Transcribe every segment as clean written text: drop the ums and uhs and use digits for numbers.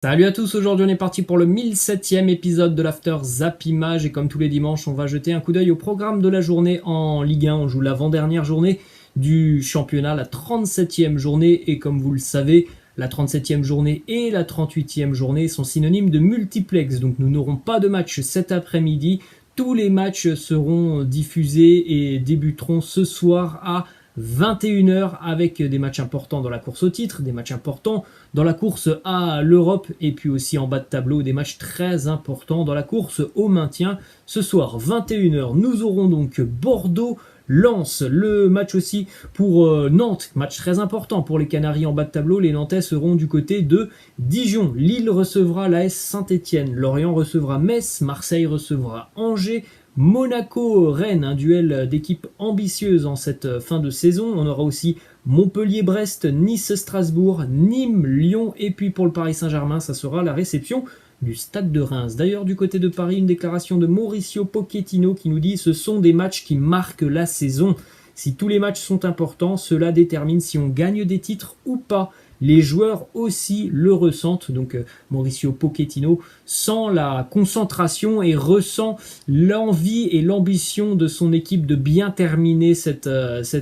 Salut à tous, aujourd'hui on est parti pour le 1007e épisode de l'After Zappimage et comme tous les dimanches on va jeter un coup d'œil au programme de la journée en Ligue 1. On joue l'avant-dernière journée du championnat, la 37e journée et comme vous le savez, la 37e journée et la 38e journée sont synonymes de multiplex. Donc nous n'aurons pas de match cet après-midi. Tous les matchs seront diffusés et débuteront ce soir à 21h avec des matchs importants dans la course au titre, des matchs importants dans la course à l'Europe et puis aussi en bas de tableau des matchs très importants dans la course au maintien. Ce soir 21h nous aurons donc Bordeaux Lens, le match aussi pour Nantes, match très important pour les Canaries en bas de tableau. Les Nantais seront du côté de Dijon. Lille recevra l'AS Saint-Etienne, Lorient recevra Metz, Marseille recevra Angers, Monaco-Rennes, un duel d'équipes ambitieuses en cette fin de saison. On aura aussi Montpellier-Brest, Nice-Strasbourg, Nîmes-Lyon. Et puis pour le Paris Saint-Germain, ça sera la réception du Stade de Reims. D'ailleurs, du côté de Paris, une déclaration de Mauricio Pochettino qui nous dit « Ce sont des matchs qui marquent la saison. Si tous les matchs sont importants, cela détermine si on gagne des titres ou pas. » Les joueurs aussi le ressentent, donc Mauricio Pochettino sent la concentration et ressent l'envie et l'ambition de son équipe de bien terminer cette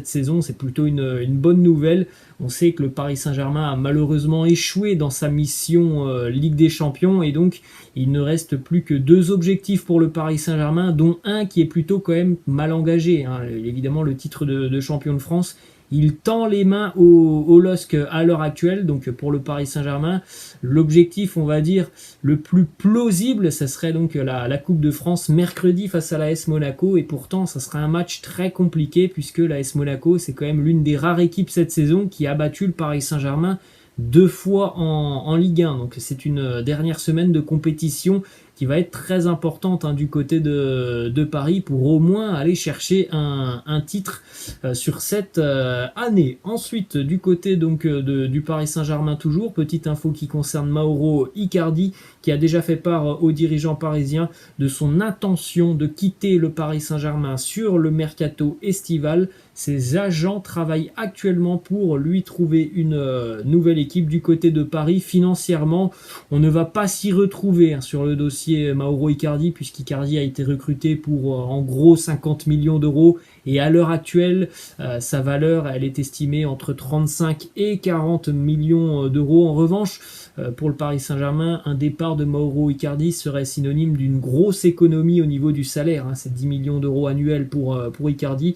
saison. C'est plutôt une bonne nouvelle. On sait que le Paris Saint-Germain a malheureusement échoué dans sa mission Ligue des Champions et donc il ne reste plus que deux objectifs pour le Paris Saint-Germain, dont un qui est plutôt quand même mal engagé. Évidemment, le titre de champion de France. Il tend les mains au LOSC à l'heure actuelle, donc pour le Paris Saint-Germain, l'objectif, on va dire, le plus plausible, ça serait donc la Coupe de France mercredi face à l'AS Monaco, et pourtant, ça sera un match très compliqué, puisque l'AS Monaco, c'est quand même l'une des rares équipes cette saison qui a battu le Paris Saint-Germain deux fois en Ligue 1, donc c'est une dernière semaine de compétition qui va être très importante du côté de Paris pour au moins aller chercher un titre sur cette année. Ensuite, du côté donc du Paris Saint-Germain toujours, petite info qui concerne Mauro Icardi qui a déjà fait part aux dirigeants parisiens de son intention de quitter le Paris Saint-Germain sur le mercato estival. Ses agents travaillent actuellement pour lui trouver une nouvelle équipe du côté de Paris. Financièrement, on ne va pas s'y retrouver sur le dossier Mauro Icardi, puisqu'Icardi a été recruté pour en gros 50 millions d'euros et à l'heure actuelle, sa valeur elle est estimée entre 35 et 40 millions d'euros. En revanche, pour le Paris Saint-Germain, un départ de Mauro Icardi serait synonyme d'une grosse économie au niveau du salaire. C'est 10 millions d'euros annuels pour Icardi.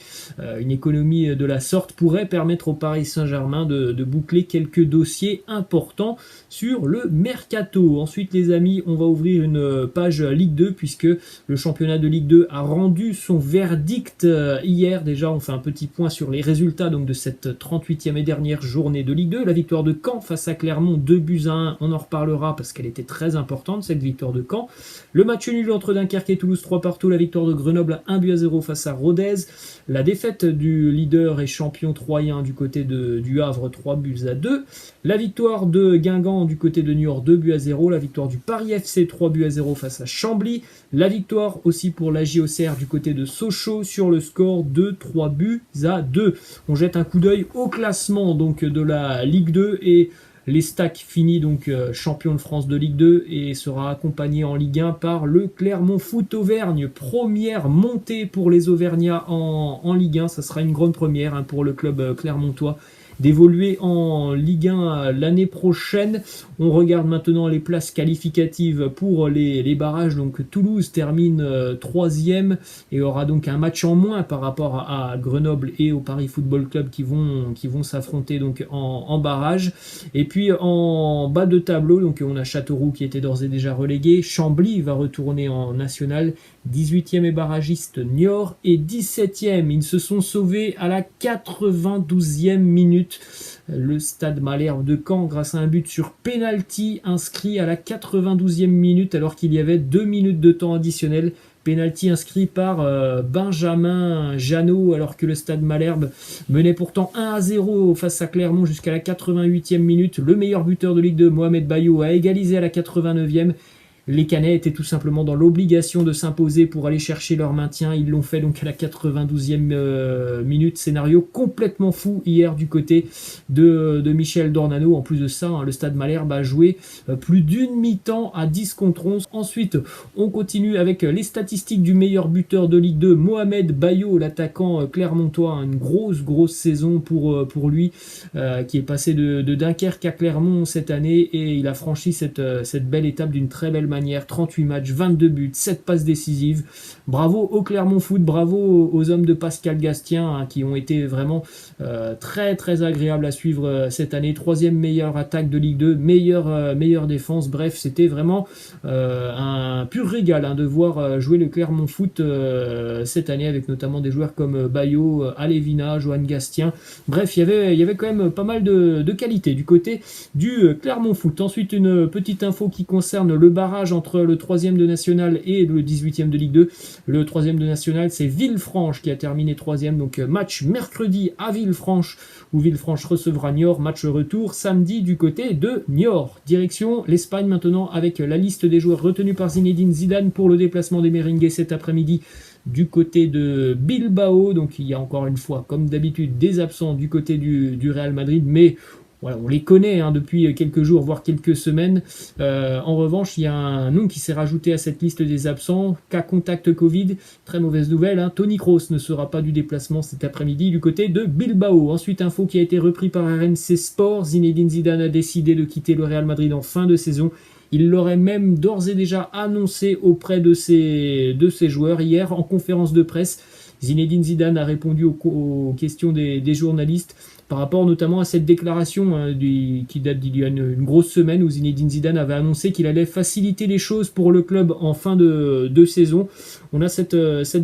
Une économie de la sorte pourrait permettre au Paris Saint-Germain de boucler quelques dossiers importants sur le mercato. Ensuite, les amis, on va ouvrir une page Ligue 2 puisque le championnat de Ligue 2 a rendu son verdict hier. Déjà, on fait un petit point sur les résultats donc, de cette 38e et dernière journée de Ligue 2. La victoire de Caen face à Clermont, 2-1. On en reparlera parce qu'elle était très importante, cette victoire de Caen. Le match nul entre Dunkerque et Toulouse, 3-3. La victoire de Grenoble, 1-0 face à Rodez. La défaite du leader et champion troyen du côté du Havre, 3-2. La victoire de Guingamp du côté de Niort, 2-0. La victoire du Paris FC, 3-0 face à Chambly. La victoire aussi pour la JOCR du côté de Sochaux sur le score de 3-2. On jette un coup d'œil au classement donc de la Ligue 2 et l'Estac finit donc champion de France de Ligue 2 et sera accompagné en Ligue 1 par le Clermont Foot Auvergne. Première montée pour les Auvergnats en Ligue 1. Ça sera une grande première pour le club clermontois d'évoluer en Ligue 1 l'année prochaine. On regarde maintenant les places qualificatives pour les barrages. Donc Toulouse termine 3e et aura donc un match en moins par rapport à Grenoble et au Paris Football Club qui vont s'affronter donc en barrage. Et puis en bas de tableau, donc on a Châteauroux qui était d'ores et déjà relégué. Chambly va retourner en national. 18e et barragiste Niort et 17e. Ils se sont sauvés à la 92e minute. Le Stade Malherbe de Caen grâce à un but sur penalty inscrit à la 92e minute alors qu'il y avait 2 minutes de temps additionnel. Penalty inscrit par Benjamin Janot alors que le Stade Malherbe menait pourtant 1-0 face à Clermont jusqu'à la 88e minute. Le meilleur buteur de Ligue 2, Mohamed Bayo, a égalisé à la 89e. Les Canets étaient tout simplement dans l'obligation de s'imposer pour aller chercher leur maintien. Ils l'ont fait donc à la 92e minute. Scénario complètement fou hier du côté de Michel Dornano. En plus de ça, le Stade Malherbe a joué plus d'une mi-temps à 10 contre 11. Ensuite, on continue avec les statistiques du meilleur buteur de Ligue 2, Mohamed Bayo, l'attaquant clermontois. Une grosse saison pour lui, qui est passé de Dunkerque à Clermont cette année, et il a franchi cette belle étape d'une très belle manière. 38 matchs, 22 buts, 7 passes décisives. Bravo au Clermont Foot, bravo aux hommes de Pascal Gastien, qui ont été vraiment très agréables à suivre cette année. 3e meilleure attaque de Ligue 2, meilleure défense. Bref, c'était vraiment un pur régal de voir jouer le Clermont Foot cette année, avec notamment des joueurs comme Bayo, Alevina, Johan Gastien. Bref, il y avait quand même pas mal de qualité du côté du Clermont Foot. Ensuite, une petite info qui concerne le barrage entre le 3e de National et le 18e de Ligue 2. Le 3e de National, c'est Villefranche qui a terminé 3e. Donc match mercredi à Villefranche, où Villefranche recevra Niort. Match retour samedi du côté de Niort. Direction l'Espagne maintenant, avec la liste des joueurs retenus par Zinedine Zidane pour le déplacement des Merengues cet après-midi du côté de Bilbao. Donc il y a encore une fois, comme d'habitude, des absents du côté du Real Madrid, mais voilà, on les connaît depuis quelques jours, voire quelques semaines. En revanche, il y a un nom qui s'est rajouté à cette liste des absents. Cas contact Covid, très mauvaise nouvelle. Tony Kroos ne sera pas du déplacement cet après-midi du côté de Bilbao. Ensuite, info qui a été repris par RMC Sport. Zinedine Zidane a décidé de quitter le Real Madrid en fin de saison. Il l'aurait même d'ores et déjà annoncé auprès de ses joueurs hier en conférence de presse. Zinedine Zidane a répondu aux questions des journalistes par rapport notamment à cette déclaration qui date d'il y a une grosse semaine, où Zinedine Zidane avait annoncé qu'il allait faciliter les choses pour le club en fin de saison. On a cette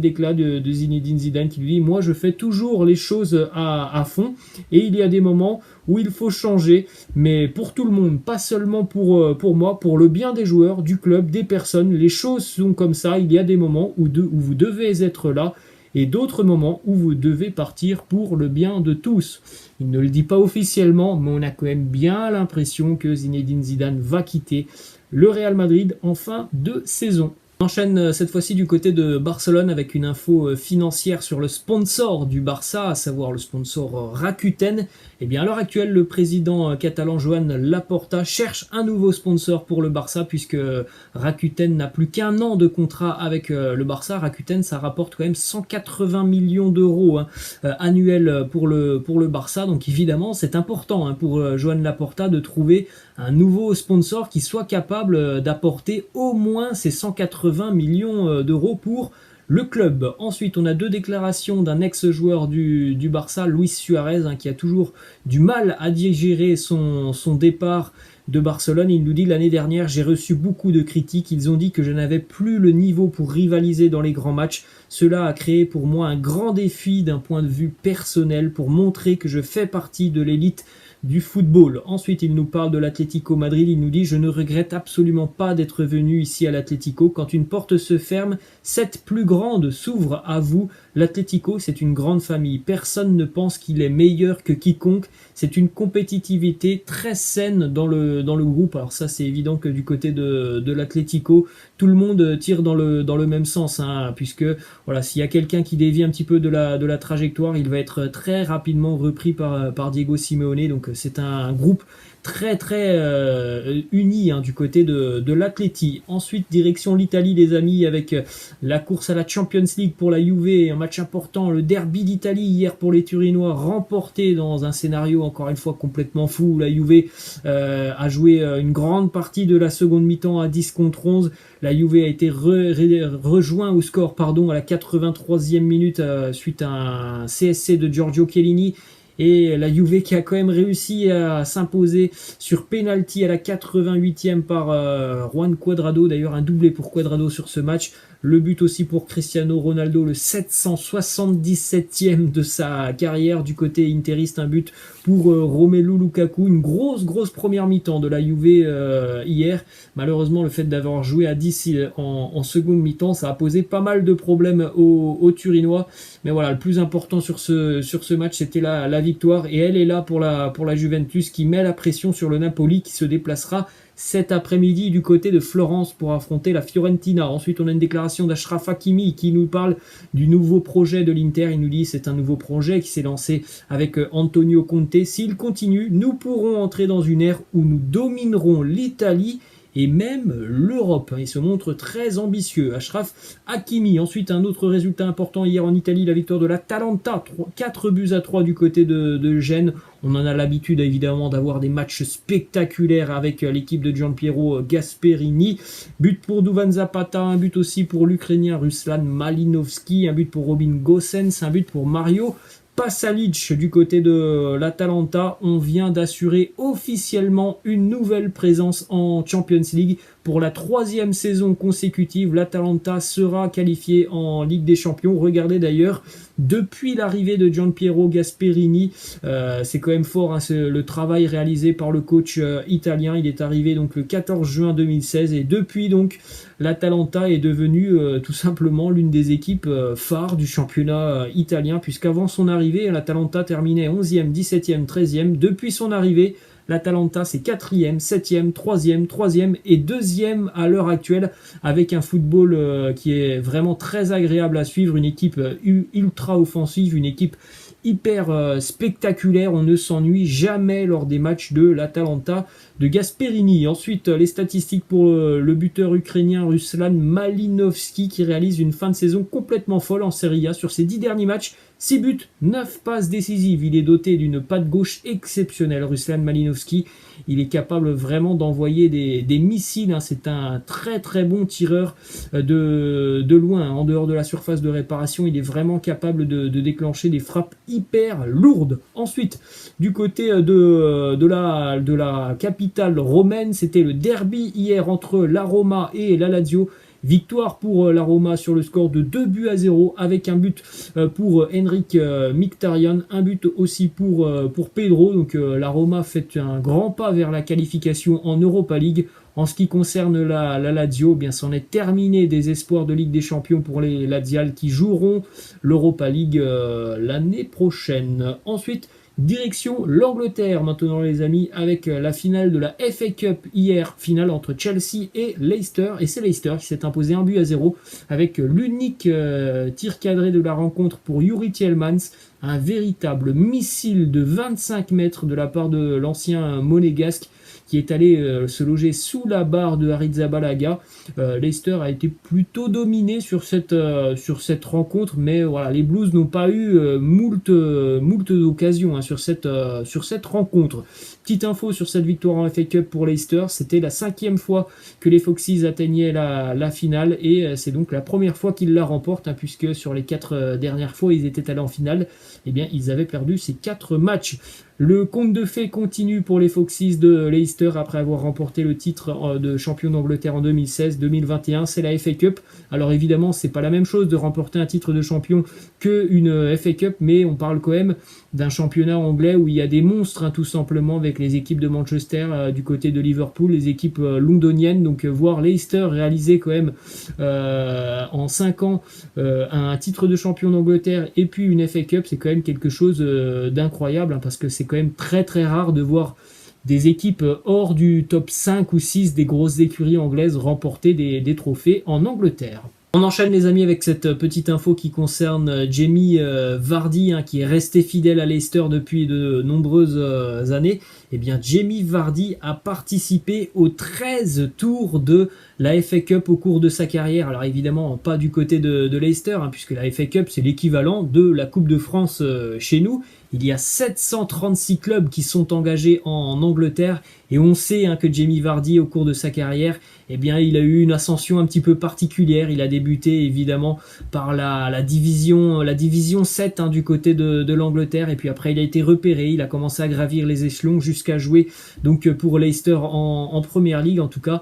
décla de Zinedine Zidane qui lui dit « Moi, je fais toujours les choses à fond, et il y a des moments où il faut changer, mais pour tout le monde, pas seulement pour moi, pour le bien des joueurs, du club, des personnes. Les choses sont comme ça, il y a des moments où vous devez être là, et d'autres moments où vous devez partir pour le bien de tous. » Il ne le dit pas officiellement, mais on a quand même bien l'impression que Zinedine Zidane va quitter le Real Madrid en fin de saison. On enchaîne cette fois-ci du côté de Barcelone avec une info financière sur le sponsor du Barça, à savoir le sponsor Rakuten. Eh bien, à l'heure actuelle, le président catalan Joan Laporta cherche un nouveau sponsor pour le Barça, puisque Rakuten n'a plus qu'un an de contrat avec le Barça. Rakuten, ça rapporte quand même 180 millions d'euros annuels pour le Barça. Donc évidemment, c'est important pour Joan Laporta de trouver un nouveau sponsor qui soit capable d'apporter au moins ces 180 millions d'euros pour le club. Ensuite, on a 2 déclarations d'un ex-joueur du Barça, Luis Suarez, qui a toujours du mal à digérer son départ de Barcelone. Il nous dit: l'année dernière, j'ai reçu beaucoup de critiques. Ils ont dit que je n'avais plus le niveau pour rivaliser dans les grands matchs. Cela a créé pour moi un grand défi d'un point de vue personnel pour montrer que je fais partie de l'élite du football. Ensuite, il nous parle de l'Atlético Madrid. Il nous dit: je ne regrette absolument pas d'être venu ici à l'Atlético. Quand une porte se ferme, cette plus grande s'ouvre à vous. L'Atlético, c'est une grande famille. Personne ne pense qu'il est meilleur que quiconque. C'est une compétitivité très saine dans le groupe. Alors ça, c'est évident que du côté de l'Atlético, tout le monde tire dans le même sens, puisque voilà, s'il y a quelqu'un qui dévie un petit peu de la trajectoire, il va être très rapidement repris par Diego Simeone. Donc c'est un groupe très uni du côté de l'Atleti. Ensuite, direction l'Italie, les amis, avec la course à la Champions League pour la Juve, un match important, le derby d'Italie hier pour les Turinois, remporté dans un scénario encore une fois complètement fou. La Juve a joué une grande partie de la seconde mi-temps à 10 contre 11. La Juve a été rejoint au score à la 83e minute suite à un CSC de Giorgio Chiellini. Et la Juve qui a quand même réussi à s'imposer sur penalty à la 88e par Juan Cuadrado. D'ailleurs, un doublé pour Cuadrado sur ce match. Le but aussi pour Cristiano Ronaldo, le 777e de sa carrière du côté interiste. Un but pour Romelu Lukaku. Une grosse première mi-temps de la Juve hier. Malheureusement, le fait d'avoir joué à 10 en seconde mi-temps, ça a posé pas mal de problèmes aux Turinois. Mais voilà, le plus important sur ce match, c'était la victoire et elle est là pour la Juventus qui met la pression sur le Napoli qui se déplacera cet après-midi du côté de Florence pour affronter la Fiorentina. Ensuite, on a une déclaration d'Achraf Hakimi qui nous parle du nouveau projet de l'Inter. Il nous dit que c'est un nouveau projet qui s'est lancé avec Antonio Conte. S'il continue, nous pourrons entrer dans une ère où nous dominerons l'Italie et même l'Europe. Il se montre très ambitieux. Achraf Hakimi. Ensuite, un autre résultat important hier en Italie, la victoire de l'Atalanta. 4-3 du côté de Gênes. On en a l'habitude évidemment d'avoir des matchs spectaculaires avec l'équipe de Gianpiero Gasperini. But pour Duvan Zapata, un but aussi pour l'Ukrainien Ruslan Malinovski, un but pour Robin Gosens, un but pour Mario Pasalic du côté de l'Atalanta. On vient d'assurer officiellement une nouvelle présence en Champions League. Pour la 3e saison consécutive, l'Atalanta sera qualifié en Ligue des Champions. Regardez d'ailleurs, depuis l'arrivée de Gianpiero Gasperini, c'est quand même fort hein, c'est le travail réalisé par le coach italien. Il est arrivé donc le 14 juin 2016 et depuis donc l'Atalanta est devenue tout simplement l'une des équipes phares du championnat italien, puisqu'avant son arrivée, l'Atalanta terminait 11e, 17e, 13e. Depuis son arrivée, l'Atalanta c'est 4e, 7e, 3e et 2e à l'heure actuelle, avec un football qui est vraiment très agréable à suivre, une équipe ultra offensive, une équipe hyper spectaculaire. On ne s'ennuie jamais lors des matchs de l'Atalanta de Gasperini. Ensuite, les statistiques pour le buteur ukrainien Ruslan Malinovski qui réalise une fin de saison complètement folle en Serie A. Sur ses 10 derniers matchs, 6 buts, 9 passes décisives. Il est doté d'une patte gauche exceptionnelle, Ruslan Malinovski. Il est capable vraiment d'envoyer des missiles. Hein. C'est un très très bon tireur de loin. Hein. En dehors de la surface de réparation, il est vraiment capable de déclencher des frappes hyper lourdes. Ensuite, du côté de la capitale romaine, c'était le derby hier entre la Roma et la Lazio. Victoire pour la Roma sur le score de 2-0 avec un but pour Henrik Mkhitaryan, un but aussi pour Pedro. Donc la Roma fait un grand pas vers la qualification en Europa League. En ce qui concerne la Lazio, eh bien c'en est terminé des espoirs de Ligue des Champions pour les Laziales qui joueront l'Europa League l'année prochaine. Ensuite, direction l'Angleterre maintenant les amis, avec la finale de la FA Cup hier, finale entre Chelsea et Leicester, et c'est Leicester qui s'est imposé 1-0 avec l'unique tir cadré de la rencontre pour Youri Tielemans, un véritable missile de 25 mètres de la part de l'ancien monégasque qui est allé se loger sous la barre de Arrizabalaga. Leicester a été plutôt dominé sur cette rencontre, mais voilà, les Blues n'ont pas eu moult occasions hein, sur cette rencontre. Petite info sur cette victoire en FA Cup pour Leicester, c'était la 5e fois que les Foxes atteignaient la finale, et c'est donc la première fois qu'ils la remportent, hein, puisque sur les 4 dernières fois ils étaient allés en finale, eh bien ils avaient perdu ces 4 matchs. Le conte de fées continue pour les Foxes de Leicester après avoir remporté le titre de champion d'Angleterre en 2016-2021. C'est la FA Cup. Alors évidemment, c'est pas la même chose de remporter un titre de champion qu'une FA Cup, mais on parle quand même d'un championnat anglais où il y a des monstres, hein, tout simplement, avec les équipes de Manchester, du côté de Liverpool, les équipes londoniennes. Donc voir Leicester réaliser quand même en 5 ans un titre de champion d'Angleterre et puis une FA Cup, c'est quand même quelque chose d'incroyable, hein, parce que c'est quand même très très rare de voir des équipes hors du top 5 ou 6 des grosses écuries anglaises remporter des trophées en Angleterre. On enchaîne les amis avec cette petite info qui concerne Jamie Vardy, hein, qui est resté fidèle à Leicester depuis de nombreuses années. Eh bien, Jamie Vardy a participé aux 13 tours de la FA Cup au cours de sa carrière. Alors évidemment, pas du côté de Leicester, hein, puisque la FA Cup c'est l'équivalent de la Coupe de France chez nous. Il y a 736 clubs qui sont engagés en Angleterre, et on sait hein, que Jamie Vardy, au cours de sa carrière, eh bien, il a eu une ascension un petit peu particulière. Il a débuté évidemment par la division 7 hein, du côté de l'Angleterre, et puis après il a été repéré, il a commencé à gravir les échelons jusqu'à jouer donc pour Leicester en Première Ligue. En tout cas,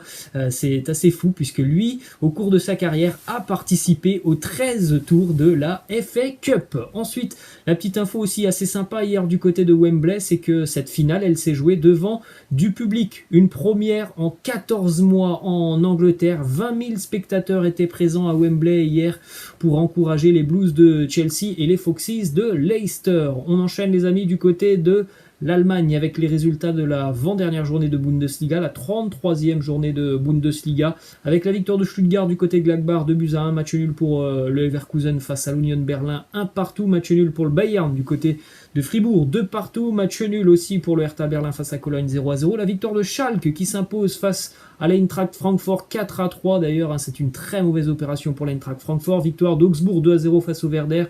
c'est assez fou puisque lui, au cours de sa carrière, a participé aux 13 tours de la FA Cup. Ensuite, la petite info aussi assez sympa hier du côté de Wembley, c'est que cette finale, elle s'est jouée devant du public. Une première en 14 mois en en Angleterre. 20 000 spectateurs étaient présents à Wembley hier pour encourager les Blues de Chelsea et les Foxes de Leicester. On enchaîne les amis du côté de l'Allemagne avec les résultats de la avant-dernière journée de Bundesliga, la 33e journée de Bundesliga, avec la victoire de Stuttgart du côté de Gladbach, 2-1, match nul pour le Leverkusen face à l'Union Berlin, 1-1, match nul pour le Bayern du côté de Fribourg, 2-2, match nul aussi pour le Hertha Berlin face à Cologne, 0-0, la victoire de Schalke qui s'impose face à l'Eintracht Francfort, 4-3 d'ailleurs, hein, c'est une très mauvaise opération pour l'Eintracht Francfort, victoire d'Augsbourg, 2-0 face au Werder.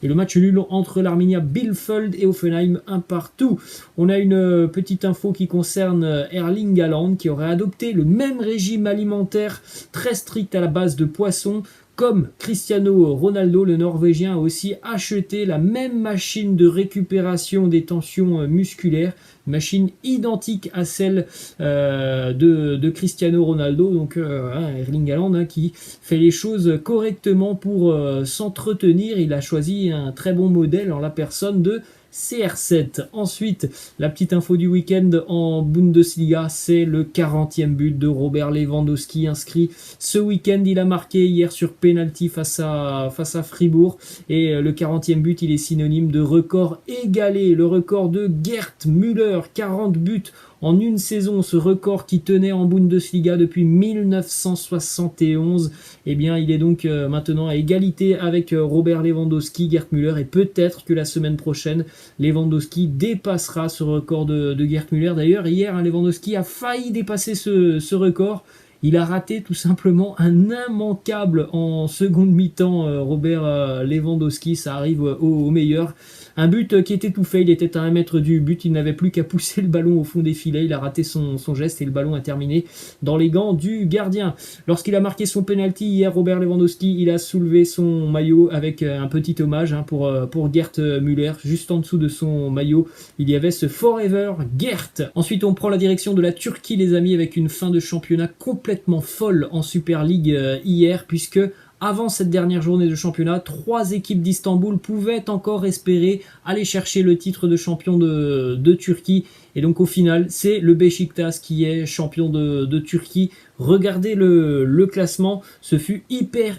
Et le match nul entre l'Arminia Bielefeld et Hoffenheim, 1-1. On a une petite info qui concerne Erling Haaland qui aurait adopté le même régime alimentaire très strict à la base de poissons. Comme Cristiano Ronaldo, le Norvégien a aussi acheté la même machine de récupération des tensions musculaires, machine identique à celle de Cristiano Ronaldo, donc Erling Haaland qui fait les choses correctement pour s'entretenir. Il a choisi un très bon modèle en la personne de CR7. Ensuite, la petite info du week-end en Bundesliga, c'est le 40e but de Robert Lewandowski inscrit ce week-end. Il a marqué hier sur penalty face à Fribourg et le 40e but, il est synonyme de record égalé. Le record de Gerd Müller, 40 buts en une saison, ce record qui tenait en Bundesliga depuis 1971, eh bien, il est donc maintenant à égalité avec Robert Lewandowski, Gerd Müller, et peut-être que la semaine prochaine, Lewandowski dépassera ce record de Gerd Müller. D'ailleurs, hier, Lewandowski a failli dépasser ce record. Il a raté tout simplement un immanquable en seconde mi-temps, Robert Lewandowski, ça arrive au meilleur. Un but qui était tout fait, il était à 1 mètre du but, il n'avait plus qu'à pousser le ballon au fond des filets, il a raté son geste et le ballon a terminé dans les gants du gardien. Lorsqu'il a marqué son penalty hier, Robert Lewandowski, il a soulevé son maillot avec un petit hommage pour Gerd Müller. Juste en dessous de son maillot, il y avait ce Forever Gerd. Ensuite, on prend la direction de la Turquie, les amis, avec une fin de championnat complètement folle en Super League hier, puisque avant cette dernière journée de championnat, 3 équipes d'Istanbul pouvaient encore espérer aller chercher le titre de champion de Turquie. Et donc au final, c'est le Beşiktaş qui est champion de Turquie. Regardez le classement, ce fut hyper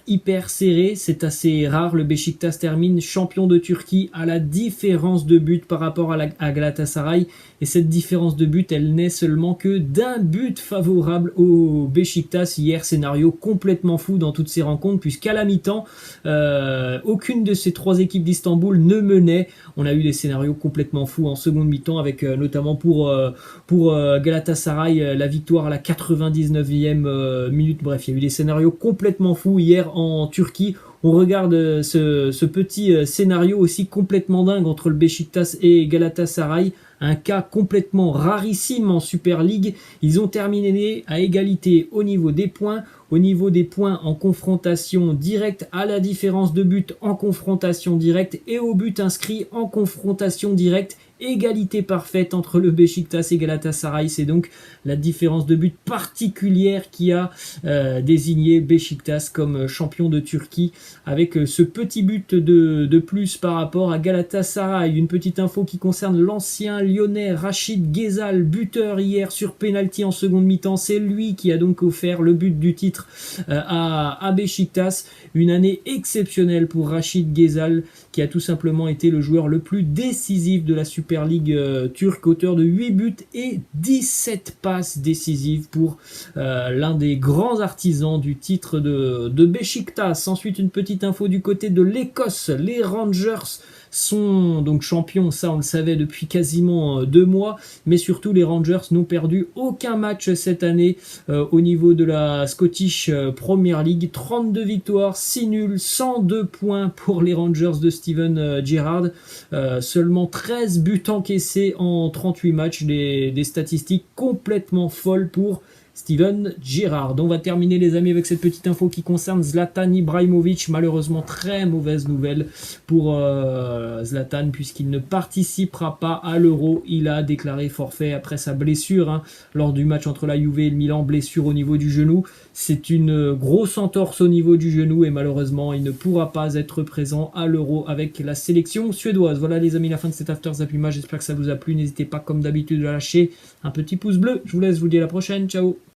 serré, c'est assez rare. Le Beşiktaş termine champion de Turquie à la différence de but par rapport à Galatasaray. Et cette différence de but, elle n'est seulement que d'un but favorable au Beşiktaş. Hier, scénario complètement fou dans toutes ces rencontres, puisqu'à la mi-temps, aucune de ces 3 équipes d'Istanbul ne menait. On a eu des scénarios complètement fous en seconde mi-temps, avec notamment pour Galatasaray, la victoire à la 99e minute. Bref, il y a eu des scénarios complètement fous hier en Turquie. On regarde ce petit scénario aussi complètement dingue entre le Beşiktaş et Galatasaray. Un cas complètement rarissime en Super League. Ils ont terminé à égalité au niveau des points en confrontation directe, à la différence de but en confrontation directe et au but inscrit en confrontation directe. Égalité parfaite entre le Beşiktaş et Galatasaray. C'est donc la différence de but particulière qui a désigné Beşiktaş comme champion de Turquie, avec ce petit but de plus par rapport à Galatasaray. Une petite info qui concerne l'ancien lyonnais Rachid Ghezal, buteur hier sur penalty en seconde mi-temps. C'est lui qui a donc offert le but du titre à Beşiktaş. Une année exceptionnelle pour Rachid Ghezal, qui a tout simplement été le joueur le plus décisif de la Super League turque, auteur de 8 buts et 17 passes décisives pour l'un des grands artisans du titre de Beşiktaş. Ensuite, une petite info du côté de l'Écosse. Les Rangers sont donc champions, ça on le savait depuis quasiment 2 mois, mais surtout les Rangers n'ont perdu aucun match cette année au niveau de la Scottish Premier League. 32 victoires, 6 nuls, 102 points pour les Rangers de Steven Gerrard, seulement 13 buts encaissés en 38 matchs, des statistiques complètement folles pour Steven Gerrard. On va terminer les amis avec cette petite info qui concerne Zlatan Ibrahimovic. Malheureusement, très mauvaise nouvelle pour Zlatan, puisqu'il ne participera pas à l'Euro. Il a déclaré forfait après sa blessure lors du match entre la Juve et le Milan, blessure au niveau du genou. C'est une grosse entorse au niveau du genou et malheureusement il ne pourra pas être présent à l'Euro avec la sélection suédoise. Voilà les amis, la fin de cet After Zapima. J'espère que ça vous a plu. N'hésitez pas comme d'habitude à lâcher un petit pouce bleu. Je vous laisse, je vous dis à la prochaine. Ciao.